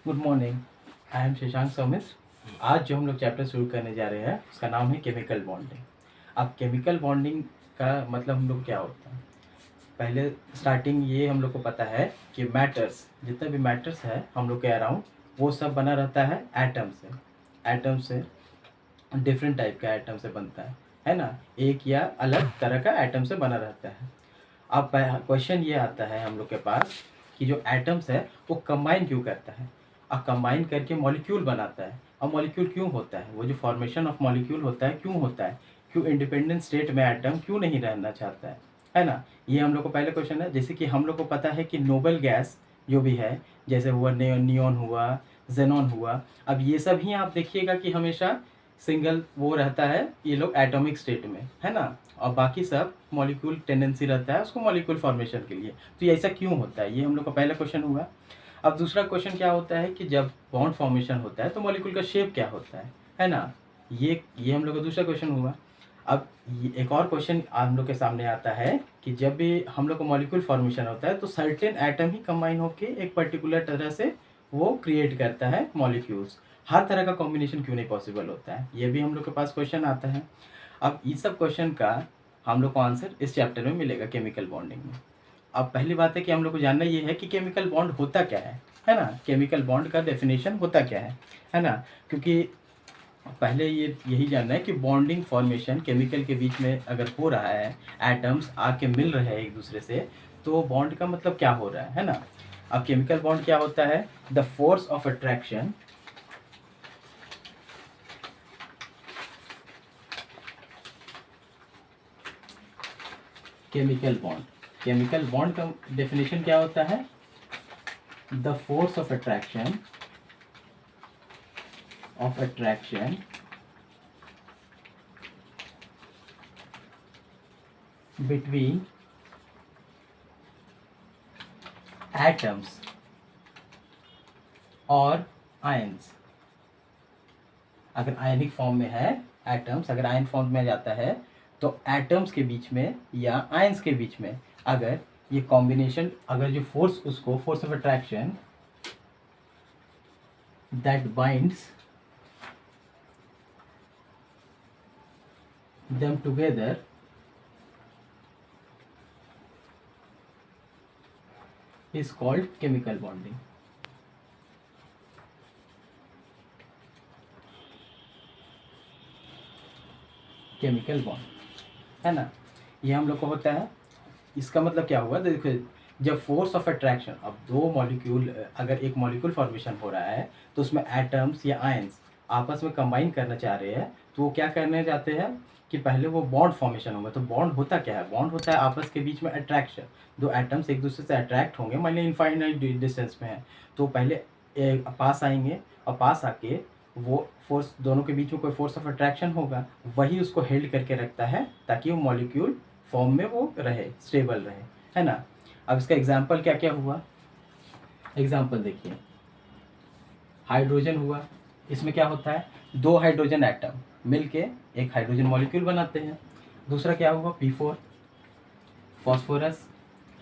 Good morning. I am Shashank Saumitra. आज जो हम लोग चैप्टर शुरू करने जा रहे हैं उसका नाम है केमिकल बॉन्डिंग। अब केमिकल बॉन्डिंग का मतलब हम लोग क्या होता है, पहले स्टार्टिंग ये हम लोग को पता है कि मैटर्स, जितना भी मैटर्स है हम लोग के अराउंड, वो सब बना रहता है एटम से। एटम से डिफरेंट टाइप का एटम से बनता है ना, एक या अलग तरह का एटम से बना रहता है। अब क्वेश्चन ये आता है हम लोग के पास कि जो एटम्स है वो कंबाइन क्यों करता है, अब कंबाइन करके मॉलिक्यूल बनाता है। अब मॉलिक्यूल क्यों होता है, वो जो फॉर्मेशन ऑफ मॉलिक्यूल होता है क्यों होता है, क्यों इंडिपेंडेंट स्टेट में एटम क्यों नहीं रहना चाहता है ना। ये हम लोग को पहले क्वेश्चन है। जैसे कि हम लोग को पता है कि नोबल गैस जो भी है, जैसे हुआ नियोन हुआ, जेनॉन हुआ, अब ये सब ही आप देखिएगा कि हमेशा सिंगल वो रहता है, ये लोग एटॉमिक स्टेट में है ना, और बाकी सब मॉलिक्यूल टेंडेंसी रहता है उसको मॉलिक्यूल फॉर्मेशन के लिए। तो ये ऐसा क्यों होता है, ये हम लोग का पहला क्वेश्चन हुआ। अब दूसरा क्वेश्चन क्या होता है कि जब बॉन्ड फॉर्मेशन होता है तो मॉलिक्यूल का शेप क्या होता है ना। ये हम लोग का दूसरा क्वेश्चन हुआ। अब एक और क्वेश्चन हम लोग के सामने आता है कि जब भी हम लोग को मॉलिक्यूल फॉर्मेशन होता है तो सर्टेन एटम ही कंबाइन होके एक पर्टिकुलर तरह से वो क्रिएट करता है मॉलिक्यूल्स। हर तरह का कॉम्बिनेशन क्यों नहीं पॉसिबल होता है, ये भी हम लोग के पास क्वेश्चन आता है। अब इस सब क्वेश्चन का हम लोग को आंसर इस चैप्टर में मिलेगा केमिकल बॉन्डिंग में। अब पहली बात है कि हम लोग को जानना ये है कि केमिकल बॉन्ड होता क्या है ना, केमिकल बॉन्ड का डेफिनेशन होता क्या है ना। क्योंकि पहले ये यही जानना है कि बॉन्डिंग फॉर्मेशन केमिकल के बीच में अगर हो रहा है, एटम्स आके मिल रहे हैं एक दूसरे से, तो बॉन्ड का मतलब क्या हो रहा है ना। अब केमिकल बॉन्ड क्या होता है, the force of attraction, chemical bond का डेफिनेशन क्या होता है, the force of attraction between atoms और आयंस। अगर आयनिक फॉर्म में है एटम्स, अगर आयन फॉर्म में जाता है तो एटम्स के बीच में या आयंस के बीच में अगर ये कॉम्बिनेशन, अगर जो फोर्स, उसको force of attraction that binds them together is called chemical bonding। Chemical bond है ना, ये हम लोग को होता है। इसका मतलब क्या हुआ, देखो जब फोर्स ऑफ अट्रैक्शन, अब दो मॉलिक्यूल, अगर एक मॉलिक्यूल फॉर्मेशन हो रहा है तो उसमें एटम्स या आयंस आपस में कंबाइन करना चाह रहे हैं, तो वो क्या करने चाहते हैं कि पहले वो बॉन्ड फॉर्मेशन होगा। तो बॉन्ड होता क्या है, बॉन्ड होता है आपस के बीच में अट्रैक्शन। दो एटम्स एक दूसरे से अट्रैक्ट होंगे, मान लीजिए इनफाइनाइट डिस्टेंस में है, तो पहले पास आएंगे और पास आके वो फोर्स, दोनों के बीच में कोई फोर्स ऑफ अट्रैक्शन होगा, वही उसको हेल्ड करके रखता है ताकि वो मॉलिक्यूल फॉर्म में वो रहे, स्टेबल रहे, है ना। अब इसका एग्जाम्पल क्या क्या हुआ, एग्जाम्पल देखिए, हाइड्रोजन हुआ। इसमें क्या होता है, दो हाइड्रोजन एटम मिलके एक हाइड्रोजन मॉलिक्यूल बनाते हैं। दूसरा क्या हुआ, P4 फॉस्फोरस,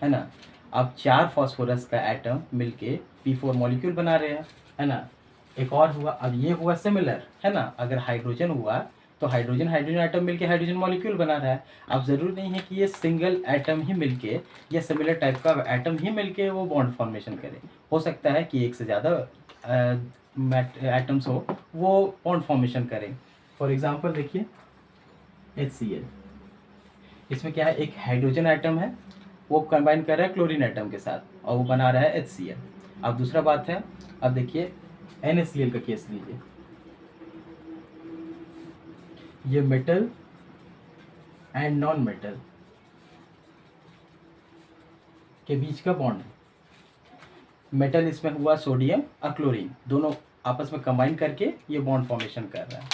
है ना। अब चार फॉस्फोरस का एटम मिलके P4 मॉलिक्यूल बना रहे हैं, है ना। एक और हुआ, अब ये हुआ सिमिलर, है ना। अगर हाइड्रोजन हुआ तो हाइड्रोजन हाइड्रोजन एटम मिलके हाइड्रोजन मॉलिक्यूल बना रहा है। अब ज़रूरी नहीं है कि ये सिंगल एटम ही मिलके या सिमिलर टाइप का एटम ही मिलके वो बॉन्ड फॉर्मेशन करे, हो सकता है कि एक से ज़्यादा एटम्स हो वो बॉन्ड फॉर्मेशन करें। फॉर एग्जांपल देखिए HCl, इसमें क्या है, एक हाइड्रोजन एटम है वो कंबाइन कर रहा है क्लोरीन एटम के साथ और वो बना रहा है HCl। अब दूसरा बात है, अब देखिए NaCl का केस लीजिए, ये मेटल एंड नॉन मेटल के बीच का बॉन्ड है। मेटल इसमें हुआ सोडियम और क्लोरीन, दोनों आपस में कंबाइन करके ये बॉन्ड फॉर्मेशन कर रहा है।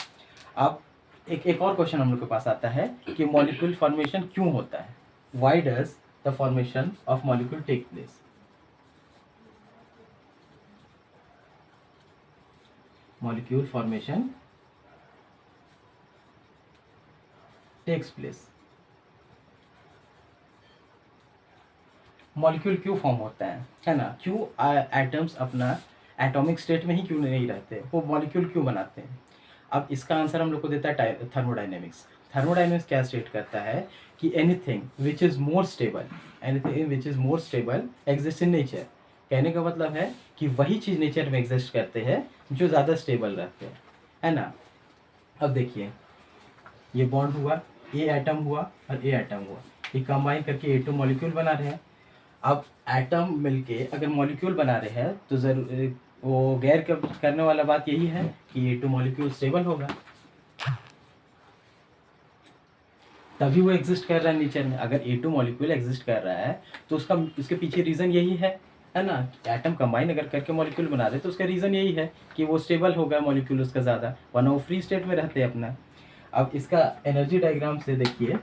अब एक और क्वेश्चन हम लोग के पास आता है कि मॉलिक्यूल फॉर्मेशन क्यों होता है, why does the formation of molecule take place. Molecule formation takes place, molecule क्यों फॉर्म होता है ना, क्यों एटम्स अपना एटॉमिक स्टेट में ही क्यों नहीं रहते, वो मॉलिक्यूल क्यों बनाते हैं। अब इसका आंसर हम लोग को देता है थर्मोडाइनेमिक्स। थर्मोडाइनेमिक्स क्या स्टेट करता है कि anything which is more stable, anything which is more stable exist in nature. कहने का मतलब है कि वही चीज़ नेचर में एग्जिस्ट करते हैं जो ज़्यादा स्टेबल रहते हैं, है ना। अब देखिए ये बॉन्ड हुआ, ए एटम हुआ और ए एटम हुआ, ये कंबाइन करके ए टू मॉलिक्यूल बना रहे हैं। अब एटम मिलके अगर मॉलिक्यूल बना रहे हैं तो जरूर वो गैर करने वाला बात यही है कि ए टू मॉलिक्यूल स्टेबल होगा, तभी वो एग्जिस्ट कर रहा है नेचर में। अगर ए टू मॉलिक्यूल एग्जिस्ट कर रहा है तो उसके पीछे रीज़न यही है ना। एटम कंबाइन अगर करके मॉलिक्यूल बना रहे तो उसका रीज़न यही है कि वो स्टेबल होगा मॉलिक्यूल उसका ज़्यादा, वरना वो फ्री स्टेट में रहते हैं अपना। अब इसका एनर्जी डायग्राम से देखिए,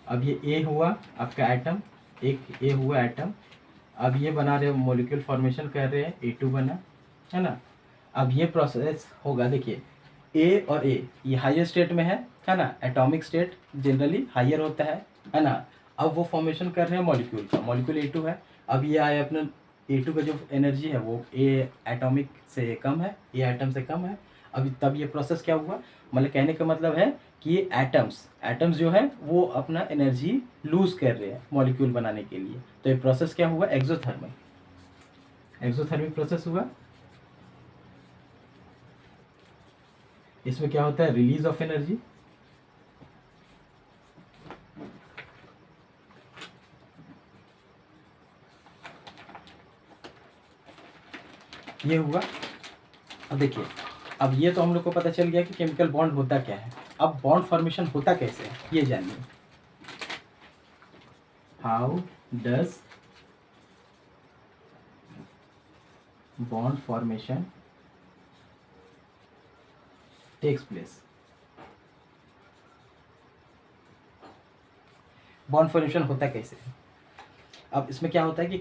अब ये ए हुआ आपका एटम, एक ए हुआ एटम, अब ये बना रहे मॉलिक्यूल फॉर्मेशन कर रहे हैं, A2 बना, है ना। अब ये प्रोसेस होगा, देखिए ए और ए ये हायर स्टेट में है ना। एटॉमिक स्टेट जनरली हायर होता है ना। अब वो फॉर्मेशन कर रहे हैं मॉलिक्यूल का, मॉलिक्यूल A2 है। अब ये आया अपना A2 का जो एनर्जी है वो ए एटॉमिक से कम है, ए एटम से कम है। अभी तब ये प्रोसेस क्या हुआ, मतलब कहने का मतलब है कि ये एटम्स जो है वो अपना एनर्जी लूज कर रहे हैं मॉलिक्यूल बनाने के लिए। तो ये प्रोसेस क्या हुआ, एक्सोथर्मिक प्रोसेस हुआ। इसमें क्या होता है, रिलीज ऑफ एनर्जी, ये हुआ। अब देखिए, अब ये तो हम लोग को पता चल गया कि केमिकल बॉन्ड होता क्या है। अब बॉन्ड फॉर्मेशन होता कैसे है ये जानिए। How does bond formation takes place. Bond formation होता कैसे है। अब इसमें क्या होता है कि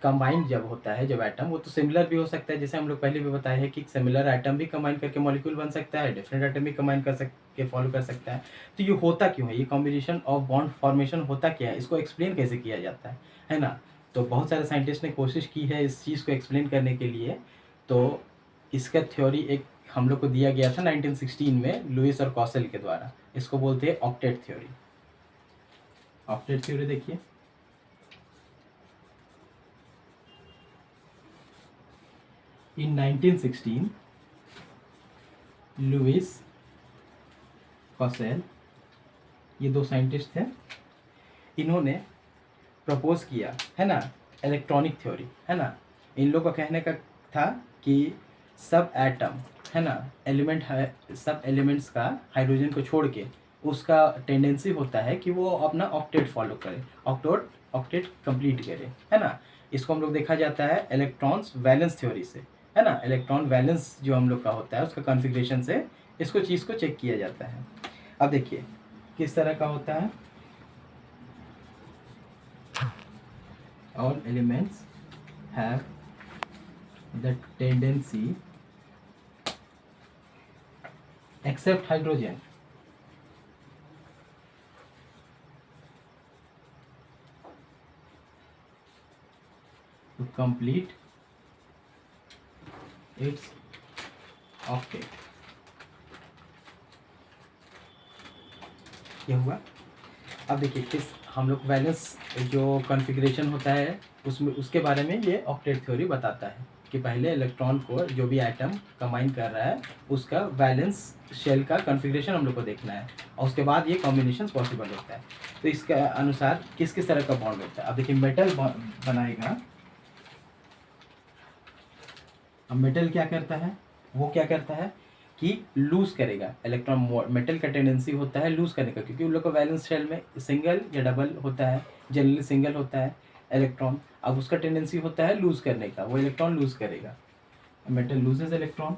कंबाइंड जब होता है, जब एटम, वो तो सिमिलर भी हो सकता है, जैसे हम लोग पहले भी बताए हैं कि सिमिलर एटम भी कंबाइन करके मॉलिक्यूल बन सकता है, डिफरेंट एटम भी कंबाइन के फॉलो कर सकता है। तो ये होता क्यों है, ये कॉम्बिनेशन ऑफ बॉन्ड फॉर्मेशन होता क्या है, इसको एक्सप्लेन कैसे किया जाता है ना। तो बहुत सारे साइंटिस्ट ने कोशिश की है इस चीज़ को एक्सप्लेन करने के लिए। तो इसका थ्योरी एक हम लोग को दिया गया था 1916 में लुइस और कॉसेल के द्वारा। इसको बोलते हैं ऑक्टेट थ्योरी। ऑक्टेट थ्योरी देखिए, in 1916 लुइस कॉसेल, ये दो साइंटिस्ट थे, इन्होंने प्रपोज किया है ना इलेक्ट्रॉनिक थ्योरी, है ना। इन लोग का कहने का था कि सब एटम, है ना, एलिमेंट है, सब एलिमेंट्स का हाइड्रोजन को छोड़ के उसका टेंडेंसी होता है कि वो अपना ऑक्टेट फॉलो करे, ऑक्टेट कंप्लीट करे, है ना। इसको हम लोग देखा जाता है इलेक्ट्रॉन्स वैलेंस थ्योरी से, है ना। इलेक्ट्रॉन वैलेंस जो हम लोग का होता है उसका कॉन्फ़िगरेशन से इसको चीज़ को चेक किया जाता है। अब देखिए किस तरह का होता है, all elements have the tendency except hydrogen to complete its octet। ये हुआ। अब देखिए किस हम लोग वैलेंस जो कॉन्फ़िगरेशन होता है उसमें, उसके बारे में ये ऑक्टेट थ्योरी बताता है कि पहले इलेक्ट्रॉन को जो भी एटम कंबाइन कर रहा है उसका वैलेंस शेल का कॉन्फ़िगरेशन हम लोग को देखना है, और उसके बाद ये कॉम्बिनेशन पॉसिबल होता है। तो इसके अनुसार किस किस तरह का बॉन्ड होता है। अब देखिए मेटल बनाएगा, अब मेटल क्या करता है, वो क्या करता है कि लूज करेगा इलेक्ट्रॉन। मेटल का टेंडेंसी होता है लूज करने का, क्योंकि उन लोग का वैलेंस शेल में सिंगल या डबल होता है, जनरली सिंगल होता है इलेक्ट्रॉन। अब उसका टेंडेंसी होता है लूज करने का, वो इलेक्ट्रॉन लूज करेगा। Metal loses electron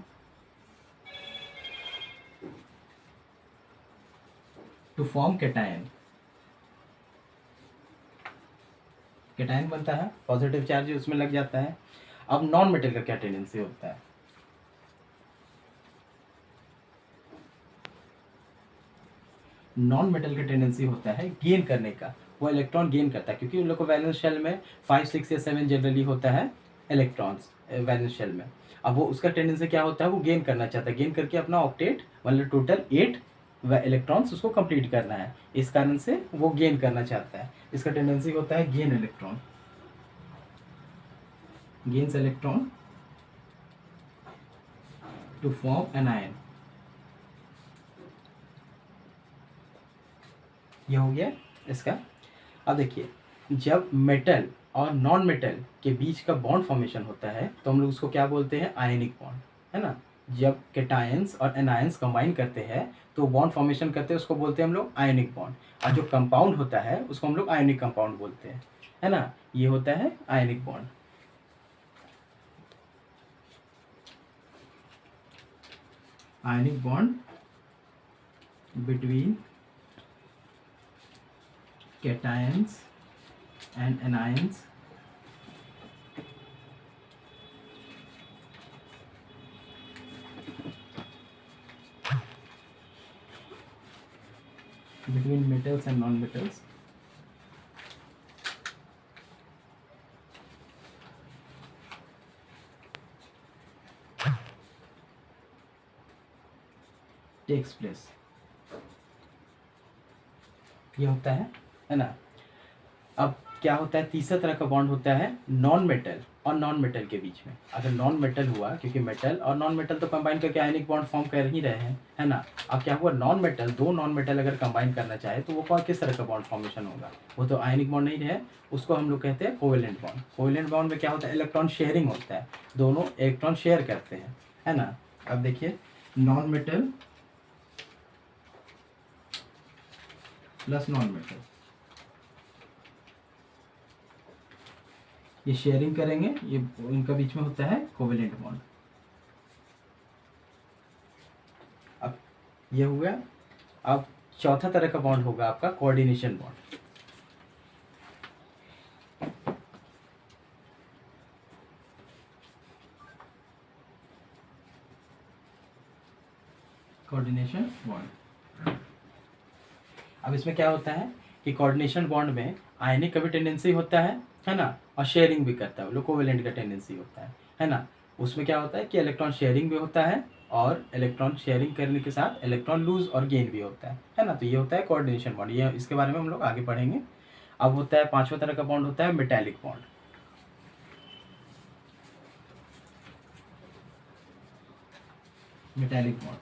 to form cation. Cation बनता है, पॉजिटिव चार्ज उसमें लग जाता है। अब नॉन मेटल का क्या टेंडेंसी होता है, नॉन मेटल का टेंडेंसी होता है गेन करने का, वो इलेक्ट्रॉन गेन करता है, क्योंकि उन लोग को वैलेंस शेल में 5 6 या 7 जनरली होता है इलेक्ट्रॉन्स वैलेंस शेल में। अब वो उसका टेंडेंसी क्या होता है, वो गेन करना चाहता है, गेन करके अपना ऑक्टेट मतलब टोटल 8 इलेक्ट्रॉन्स उसको कंप्लीट करना है, इस कारण से वो गेन करना चाहता है। इसका टेंडेंसी होता है gain electron, gains electron to form anion. ये हो गया इसका। अब देखिए, जब मेटल और नॉन मेटल के बीच का बॉन्ड फॉर्मेशन होता है तो हम लोग उसको क्या बोलते हैं, आयनिक बॉन्ड, है ना। जब केटायंस और एनायंस कंबाइन करते हैं तो बॉन्ड फॉर्मेशन करते हैं, उसको बोलते हैं हम लोग आयनिक बॉन्ड। और जो कंपाउंड होता है उसको हम लोग आयनिक कंपाउंड बोलते हैं, है ना। ये होता है ionic bond. Ionic bond between cations and anions between metals and non-metals takes place। ये होता है ना। अब क्या होता है, तीसरा तरह का बॉन्ड होता है नॉन मेटल और नॉन मेटल के बीच में। अगर नॉन मेटल हुआ, क्योंकि मेटल और नॉन मेटल तो कंबाइन करके आयनिक बॉन्ड फॉर्म कर ही रहे हैं, है ना। अब क्या हुआ, नॉन मेटल, दो नॉन मेटल अगर कंबाइन करना चाहे तो वो कौन किस तरह का बॉन्ड फॉर्मेशन होगा, वो तो आयनिक बॉन्ड नहीं रहे, उसको हम लोग कहते हैं कोवेलेंट बॉन्ड। कोवेलेंट बॉन्ड में क्या होता है, इलेक्ट्रॉन शेयरिंग होता है, दोनों इलेक्ट्रॉन शेयर करते हैं, है ना। अब देखिए, non metal plus non metal, ये शेयरिंग करेंगे, ये इनका बीच में होता है कोवेलेंट बॉन्ड। अब ये हो गया। अब चौथा तरह का बॉन्ड होगा आपका कोऑर्डिनेशन बॉन्ड। Coordination bond. अब इसमें क्या होता है कि कोऑर्डिनेशन बॉन्ड में आयनिक का भी टेंडेंसी होता है ना, और शेयरिंग भी करता है, वो कोवेलेंट का टेंडेंसी होता है ना। उसमें क्या होता है कि इलेक्ट्रॉन शेयरिंग भी होता है, और इलेक्ट्रॉन शेयरिंग करने के साथ इलेक्ट्रॉन लूज और गेन भी होता है ना। तो ये होता है कोऑर्डिनेशन बॉन्ड, ये इसके बारे में हम लोग आगे पढ़ेंगे। अब होता है पांचवा तरह का बॉन्ड होता है मेटालिक बॉन्ड। मेटालिक बॉन्ड,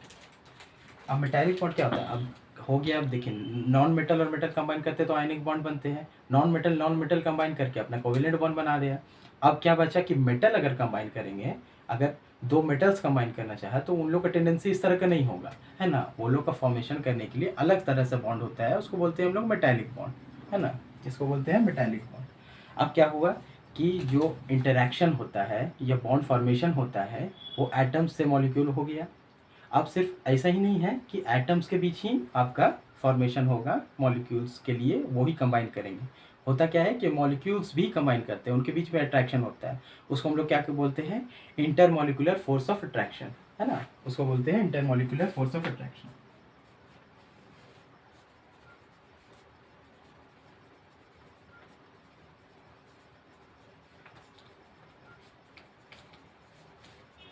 अब मेटालिक बॉन्ड क्या होता है, अब हो गया। अब देखिए, नॉन मेटल और मेटल कंबाइन करते हैं तो आयनिक बॉन्ड बनते हैं, नॉन मेटल कंबाइन करके अपना कोवेलेंट बॉन्ड बना दिया। अब क्या बचा कि मेटल अगर कंबाइन करेंगे, अगर दो मेटल्स कंबाइन करना चाहे तो उन लोग का टेंडेंसी इस तरह का नहीं होगा, है ना। वो लोग का फॉर्मेशन करने के लिए अलग तरह से बॉन्ड होता है, उसको बोलते हैं हम लोग मेटालिक बॉन्ड, है ना। इसको बोलते हैं मेटालिक बॉन्ड। अब क्या हुआ कि जो इंटरेक्शन होता है या बॉन्ड फॉर्मेशन होता है वो एटम्स से मॉलिक्यूल हो गया। अब सिर्फ ऐसा ही नहीं है कि एटम्स के बीच ही आपका फॉर्मेशन होगा, मॉलिक्यूल्स के लिए वो ही कंबाइन करेंगे। होता क्या है कि मॉलिक्यूल्स भी कंबाइन करते हैं, उनके बीच में अट्रैक्शन होता है, उसको हम लोग क्या बोलते हैं, इंटरमॉलिक्यूलर फोर्स ऑफ अट्रैक्शन, है ना। उसको बोलते हैं intermolecular force of attraction.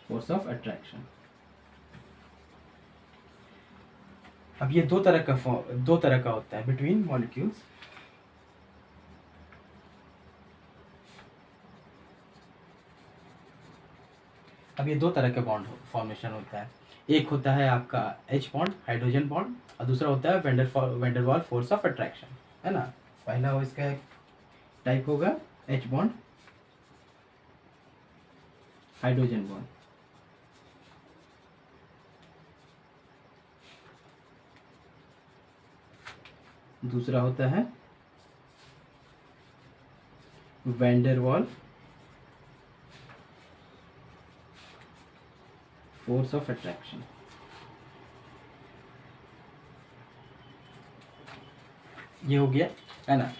Force of attraction. अब ये दो तरह का होता है बिटवीन मॉलिक्यूल्स। अब ये दो तरह के बॉन्ड फॉर्मेशन होता है, एक होता है आपका H बॉन्ड, हाइड्रोजन बॉन्ड, और दूसरा होता है वेंडरवाल फोर्स ऑफ अट्रैक्शन, है ना। पहला हो इसका टाइप होगा H बॉन्ड, हाइड्रोजन बॉन्ड। दूसरा होता है वेंडरवाल फोर्स ऑफ अट्रैक्शन। ये हो गया, है ना।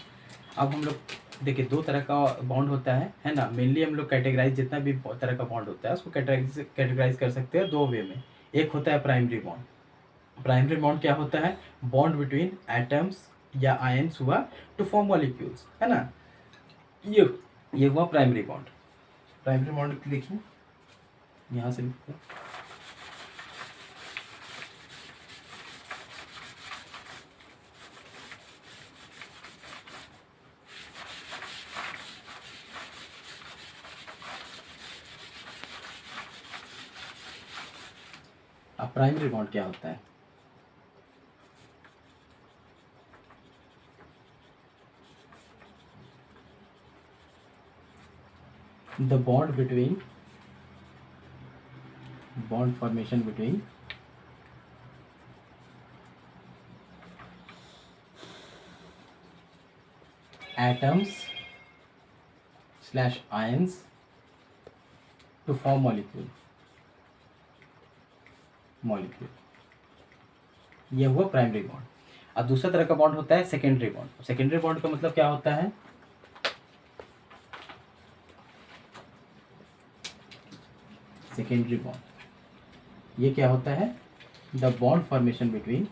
अब हम लोग देखिए, दो तरह का बॉन्ड होता है ना। मेनली हम लोग कैटेगराइज, जितना भी तरह का बॉन्ड होता है उसको कैटेगराइज कर सकते हैं दो वे में। एक होता है प्राइमरी बॉन्ड। प्राइमरी बॉन्ड क्या होता है, बॉन्ड बिटवीन एटम्स या आयन्स हुआ टू फॉर्म मॉलिक्यूल्स, है ना। ये हुआ प्राइमरी बॉन्ड। प्राइमरी बॉन्ड देखिए यहाँ से लिखते हैं। अब प्राइमरी बॉन्ड क्या होता है? The bond between bond formation between atoms / ions to form molecule। ये हुआ प्राइमरी बॉन्ड। अब दूसरा तरह का बॉन्ड होता है सेकेंडरी बॉन्ड। सेकेंडरी बॉन्ड का मतलब क्या होता है? सेकेंडरी बॉन्ड ये क्या होता है? The bond formation between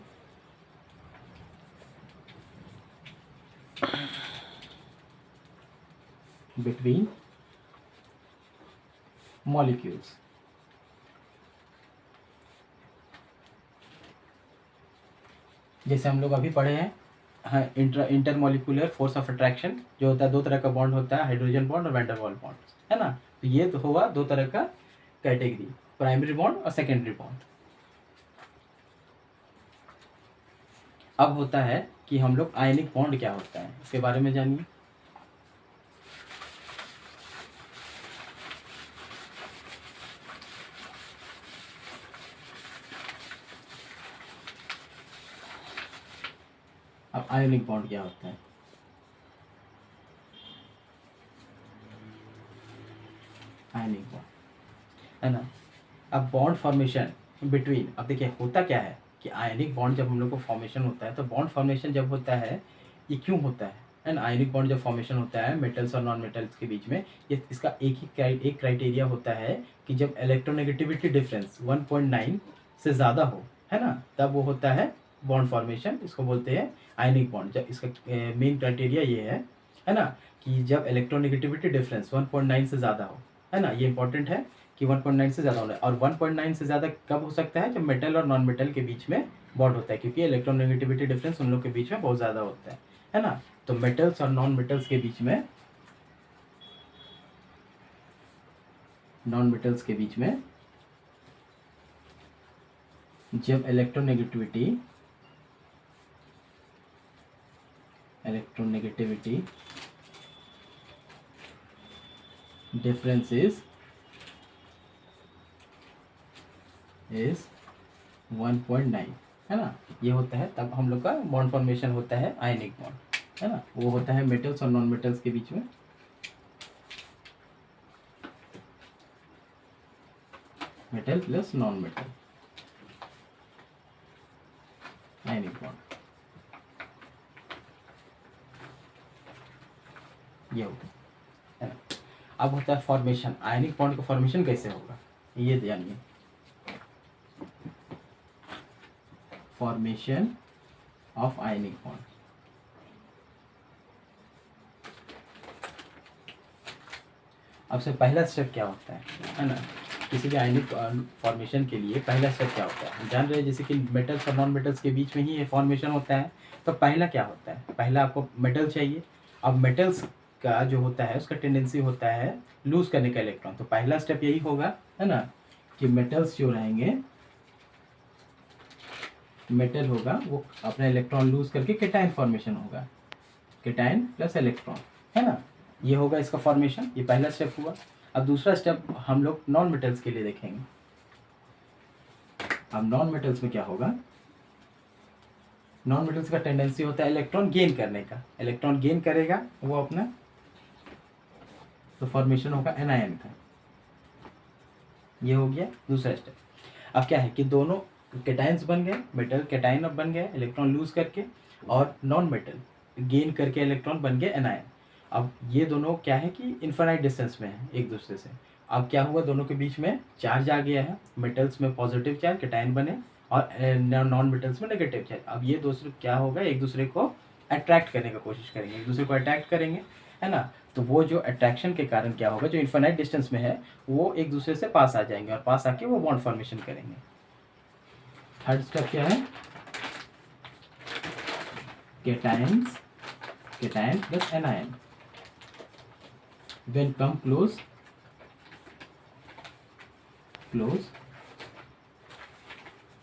molecules. जैसे हम लोग अभी पढ़े हैं, हाँ, इंटरमॉलिक्यूलर फोर्स ऑफ अट्रैक्शन जो होता है, दो तरह का बॉन्ड होता है, हाइड्रोजन बॉन्ड और वैन डर वाल्स बॉन्ड, है ना। तो ये तो हुआ दो तरह का कैटेगरी, प्राइमरी बॉन्ड और सेकेंडरी बॉन्ड। अब होता है कि हम लोग आयनिक बॉन्ड क्या होता है इसके बारे में जानिए। अब आयनिक बॉन्ड क्या होता है? आयनिक बॉन्ड, है ना। अब बॉन्ड फॉर्मेशन बिटवीन, अब देखिए होता क्या है कि आयनिक बॉन्ड जब हम लोग को फॉर्मेशन होता है, तो बॉन्ड फॉर्मेशन जब होता है ये क्यों होता है ना। आयनिक बॉन्ड जब फॉर्मेशन होता है मेटल्स और नॉन मेटल्स के बीच में, ये इसका एक क्राइटेरिया होता है कि जब इलेक्ट्रोनेगेटिविटी डिफरेंस 1.9 से ज़्यादा हो, है ना, तब वो होता है बॉन्ड फॉर्मेशन। इसको बोलते हैं आयनिक बॉन्ड। जब इसका मेन क्राइटेरिया ये है ना, कि जब इलेक्ट्रोनेगेटिविटी डिफरेंस 1.9 से ज़्यादा हो, है ना। ये इंपॉर्टेंट है कि 1.9 से ज़्यादा होना है। और 1.9 से ज़्यादा कब हो सकता है? जब मेटल और नॉन मेटल के बीच में बॉन्ड होता है, क्योंकि इलेक्ट्रोनेगेटिविटी डिफरेंस उन लोग के बीच में बहुत ज़्यादा होता है ना। तो मेटल्स और नॉन मेटल्स के बीच में, जब इलेक्ट्रोनेगेटिविटी डिफरेंस इज 1.9, है ना, ये होता है, तब हम लोग का बॉन्ड फॉर्मेशन होता है आयनिक बॉन्ड, है ना। वो होता है मेटल्स और नॉन मेटल्स के बीच में। Metal plus non metal, ionic bond ये होता है ना। अब होता है फॉर्मेशन। आयनिक बॉन्ड का फॉर्मेशन कैसे होगा ये जानिए। फॉर्मेशन ऑफ आयनिक बॉन्ड, अब से पहला स्टेप क्या होता है ना। किसी भी आयनिक फॉर्मेशन के लिए पहला स्टेप क्या होता है हम जान रहे हैं। जैसे कि मेटल्स और नॉन मेटल्स के बीच में ही ये फॉर्मेशन होता है, तो पहला क्या होता है? पहला आपको मेटल चाहिए। अब मेटल्स का जो होता है उसका टेंडेंसी होता है लूज करने का इलेक्ट्रॉन। तो पहला स्टेप यही होगा, है ना, कि मेटल्स जो रहेंगे, मेटल होगा वो अपना इलेक्ट्रॉन लूज करके केटाइन फॉर्मेशन होगा, केटाइन प्लस इलेक्ट्रॉन, है ना। ये होगा इसका फॉर्मेशन, ये पहला स्टेप हुआ। अब दूसरा स्टेप हम लोग नॉन मेटल्स के लिए देखेंगे। अब नॉन मेटल्स में क्या होगा? नॉन मेटल्स का टेंडेंसी होता है इलेक्ट्रॉन गेन करने का। इलेक्ट्रॉन गेन करेगा वो अपना, तो फॉर्मेशन होगा एनायन का। ये हो गया दूसरा स्टेप। अब क्या है कि दोनों केटाइन्स बन गए, मेटल केटाइन अब बन गए इलेक्ट्रॉन लूज करके, और नॉन मेटल गेन करके इलेक्ट्रॉन बन गए एनायन। अब ये दोनों क्या है कि इन्फिनाइट डिस्टेंस में है एक दूसरे से। अब क्या हुआ, दोनों के बीच में चार्ज आ गया है। मेटल्स में पॉजिटिव चार्ज केटाइन बने, और नॉन मेटल्स में नेगेटिव चार्ज। अब ये दूसरे क्या होगा, एक दूसरे को अट्रैक्ट करने का कोशिश करेंगे, एक दूसरे को अट्रैक्ट करेंगे, है ना। तो वो जो अट्रैक्शन के कारण क्या होगा, जो इन्फिनाइट डिस्टेंस में है वो एक दूसरे से पास आ जाएंगे और पास आके वो बॉन्ड फॉर्मेशन करेंगे। थर्ड स्टेप क्या है, cations plus anion when come close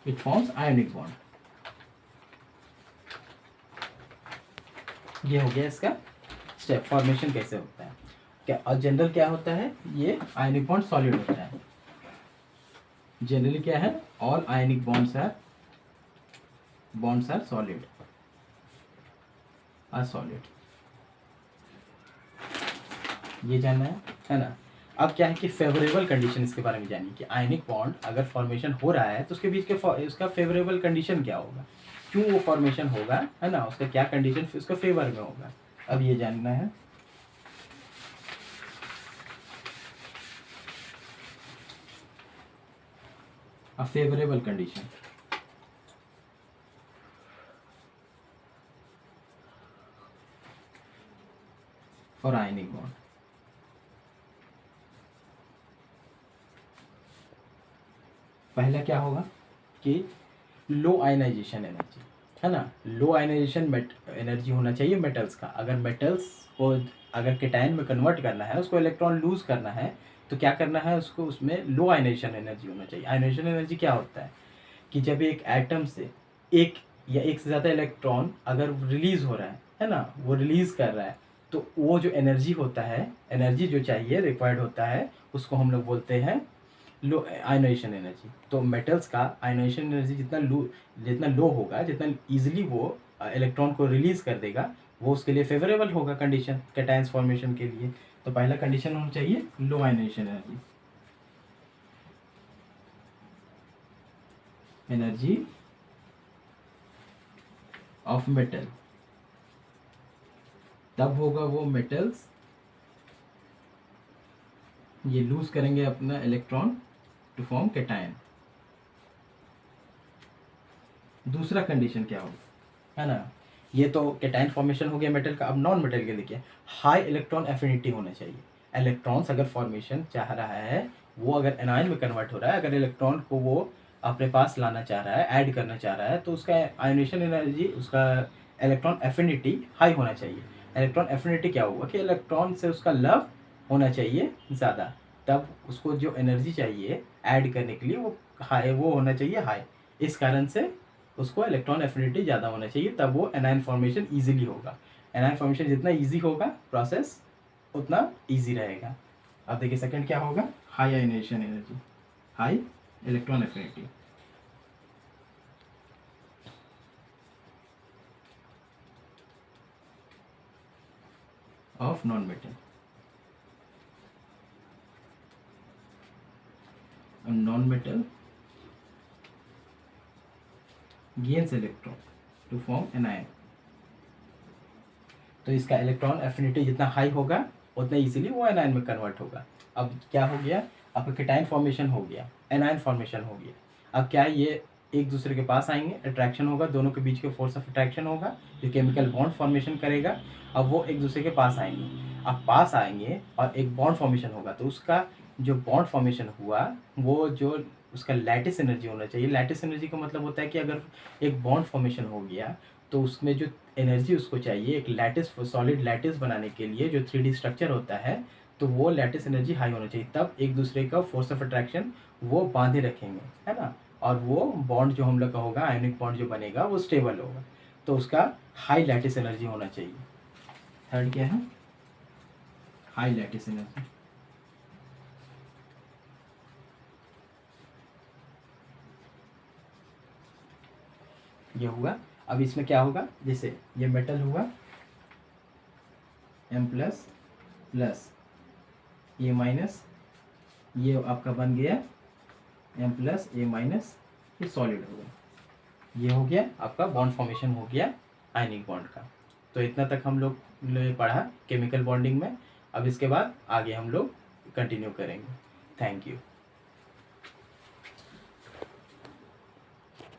it forms ionic bond। ये हो गया इसका स्टेप, फॉर्मेशन कैसे होता है क्या। और जनरल क्या होता है, ये आयनिक बॉन्ड सॉलिड होता है। जनरली क्या है, all ionic bonds are solid ये जानना है ना। अब क्या है कि फेवरेबल कंडीशन इसके बारे में जानिए कि आयनिक बॉन्ड अगर फॉर्मेशन हो रहा है तो उसके बीच के उसका फेवरेबल कंडीशन क्या होगा, क्यों वो फॉर्मेशन होगा, है ना, उसका क्या कंडीशन उसका फेवर में होगा, अब ये जानना है। अ favourable condition for ionic bond, पहला क्या होगा कि लो आयनाइजेशन एनर्जी, है ना। लो आयनाइजेशन एनर्जी होना चाहिए मेटल्स का। अगर मेटल्स को अगर केटायन में कन्वर्ट करना है, उसको इलेक्ट्रॉन लूज करना है, तो क्या करना है उसको, उसमें लो आयनाइजेशन एनर्जी होना चाहिए। आयनाइजेशन एनर्जी क्या होता है कि जब एक एटम से एक या एक से ज़्यादा इलेक्ट्रॉन अगर रिलीज हो रहा है ना, वो रिलीज कर रहा है, तो वो जो एनर्जी होता है, एनर्जी जो चाहिए रिक्वायर्ड होता है, उसको हम लोग बोलते हैं लो आयनाइजेशन एनर्जी। तो मेटल्स का आयनाइजेशन एनर्जी जितना लो होगा, जितना इजीली वो इलेक्ट्रॉन को रिलीज कर देगा, वो उसके लिए फेवरेबल होगा कंडीशन कैटायंस फॉर्मेशन के लिए। तो पहला कंडीशन होना चाहिए लो आयनाइजेशन एनर्जी ऑफ मेटल, तब होगा वो मेटल्स ये लूज करेंगे अपना इलेक्ट्रॉन टू फॉर्म कैटायन। दूसरा कंडीशन क्या होगा, है ना, ये तो कैटायन फॉर्मेशन हो गया मेटल का। अब नॉन मेटल के देखिए, हाई इलेक्ट्रॉन एफिनिटी होना चाहिए। इलेक्ट्रॉन्स अगर फॉर्मेशन चाह रहा है, वो अगर एनायन में कन्वर्ट हो रहा है, अगर इलेक्ट्रॉन को वो अपने पास लाना चाह रहा है, ऐड करना चाह रहा है, तो उसका आयोनेशन एनर्जी, उसका इलेक्ट्रॉन एफिनिटी हाई होना चाहिए। इलेक्ट्रॉन एफिनिटी क्या होगा कि इलेक्ट्रॉन से उसका लव होना चाहिए ज़्यादा, तब उसको जो एनर्जी चाहिए ऐड करने के लिए वो होना चाहिए हाई। इस कारण से उसको इलेक्ट्रॉन एफिनिटी ज़्यादा होना चाहिए, तब वो एनायन फॉर्मेशन ईजिली होगा। एनायन फॉर्मेशन जितना ईजी होगा प्रोसेस, उतना ईजी रहेगा। अब देखिए सेकंड क्या होगा, high ionization energy, high electron affinity. Of non metal, non metal gains electron to form anion। तो इसका इलेक्ट्रॉन एफिनिटी जितना हाई होगा, उतना इजीली वो एनायन में कन्वर्ट होगा। अब क्या हो गया, आपका कैटायन फॉर्मेशन हो गया, एनायन फॉर्मेशन हो गया। अब क्या है, ये एक दूसरे के पास आएंगे, अट्रैक्शन होगा, दोनों के बीच के फोर्स ऑफ अट्रैक्शन होगा जो केमिकल बॉन्ड फॉर्मेशन करेगा। अब वो एक दूसरे के पास आएंगे, अब पास आएंगे और एक बॉन्ड फॉर्मेशन होगा। तो उसका जो बॉन्ड फॉर्मेशन हुआ, वो जो उसका लैटिस एनर्जी होना चाहिए। लैटिस एनर्जी का मतलब होता है कि अगर एक बॉन्ड फॉर्मेशन हो गया, तो उसमें जो एनर्जी उसको चाहिए एक लैटिस, सॉलिड लैटिस बनाने के लिए जो 3D स्ट्रक्चर होता है, तो वो लैटिस एनर्जी हाई होना चाहिए, तब एक दूसरे का फोर्स ऑफ अट्रैक्शन वो बांधे रखेंगे, है ना। और वो बॉन्ड जो हम लोग का होगा, आयनिक बॉन्ड जो बनेगा, वो स्टेबल होगा। तो उसका हाई लैटिस एनर्जी होना चाहिए। थर्ड क्या है, हाई लैटिस एनर्जी। ये हुआ। अब इसमें क्या होगा, जैसे ये मेटल हुआ M plus plus A minus, ये आपका बन गया M प्लस A माइनस, ये सॉलिड हो गया। ये हो गया आपका बॉन्ड फॉर्मेशन हो गया आयनिक बॉन्ड का। तो इतना तक हम लोग ने पढ़ा केमिकल बॉन्डिंग में। अब इसके बाद आगे हम लोग कंटिन्यू करेंगे। Thank you.